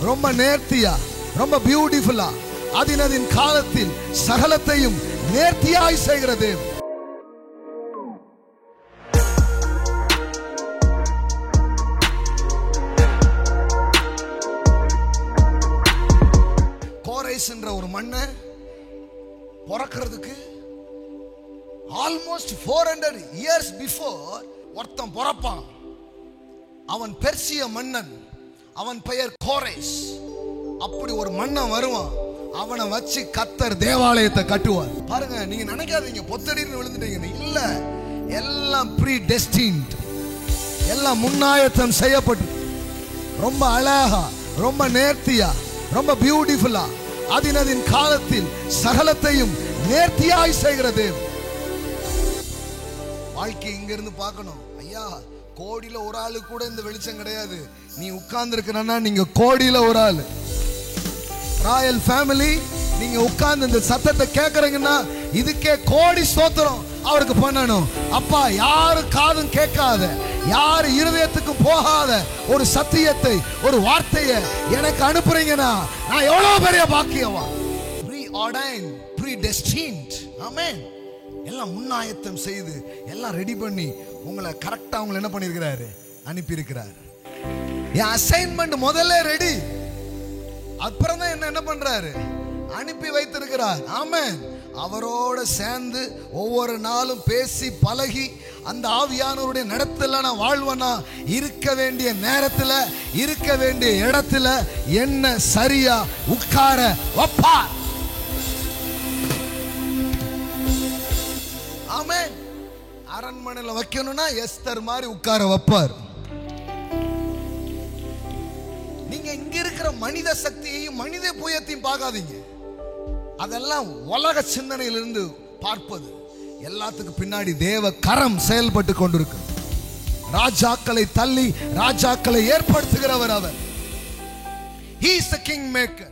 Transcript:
ரொம்ப நேர்த்தியா, ரொம்ப பியூட்டிஃபுல்லா, அதினதின் காலத்தில் சகலத்தையும் நேர்த்தியாய் செய்கிற தேவன். கோரேஸ் என்ற ஒரு மண்ணை பிறக்கிறதுக்கு ஆல்மோஸ்ட் 400 years பிஃபோர் ஒருத்தன் பிறப்பான். அவன் பெர்சிய மன்னன், அவன் பெயர் கோரேஸ். அப்படி ஒரு மன்னன் வருவான், அவனை வச்சு கர்த்தர் தேவாலயத்தை கட்டுவார். பாருங்க, நீங்க நினைக்காதீங்க பொத்தடின்னு விழுந்துட்டீங்க. இல்ல, எல்லாம் ப்ரீ டெஸ்டின்ட், எல்லாம் முன்னாயத்தம் செய்யப்பட்டு ரொம்ப அழகா, ரொம்ப நேர்த்தியா, ரொம்ப பியூட்டிஃபுல்லா, அதினதின் காலத்தில் சகலத்தையும் நேர்த்தியாய் செய்கிற தேவன். வாழ்க்கை இங்க இருந்து பார்க்கணும். ஐயா, கோடியில ஒரு ஆளு கூட இந்த வெளிச்சம் கிடையாது. நீ உட்கார்ந்து இருக்கனா, நீங்க கோடியில ஒரு ஆளு. ராயல் ஃபேமிலி, நீங்க உட்கார்ந்து இந்த சத்தத்தை கேட்கறீங்கன்னா இதுக்கே கோடி ஸ்தோத்திரம் அவருக்கு பண்ணணும். அப்பா, யாரு காதும் கேட்காத, யாரு இருதயத்துக்கும் போகாத ஒரு சத்தியத்தை, ஒரு வார்த்தையை எனக்கு அனுப்புறீங்கன்னா நான் எவ்வளவு பெரிய பாக்கியவான். Preordained, predestined. Amen. எல்லாம் முன்னாயத்தம் செய்து எல்லாம் ரெடி பண்ணி உங்களை கரெக்டா உங்களை என்ன பண்ணிருக்கிறாரு, அனுப்பி இருக்கிறார். என் அசைன்மெண்ட் முதல்ல ரெடி, அப்புறம் தான் என்ன பண்றாரு, அனுப்பி வைத்திருக்கிறார். ஆமென். அவரோட சேர்ந்து ஒவ்வொரு நாளும் பேசி பழகி அந்த ஆவியானவருடைய நடத்துல நான் வாழ்வனா, இருக்க வேண்டிய நேரத்துல, இருக்க வேண்டிய இடத்துல என்ன சரியா உட்கார வைப்பார். ஆமென். அரண்மனையில வைக்கணும்னா எஸ்தர் மாதிரி உட்கார வைப்பார். நீங்க இங்க இருக்கிற மனித சக்தியையும் மனித புயத்தையும் பார்க்காதீங்க. அதெல்லாம் உலக சிந்தனையிலிருந்து பார்ப்பது. எல்லாத்துக்கு பின்னாடி தேவ கரம் செயல்பட்டு கொண்டிருக்கு. ராஜாக்களை தள்ளி ராஜாக்களை ஏற்படுத்துகிறவர் அவர். He is the king maker.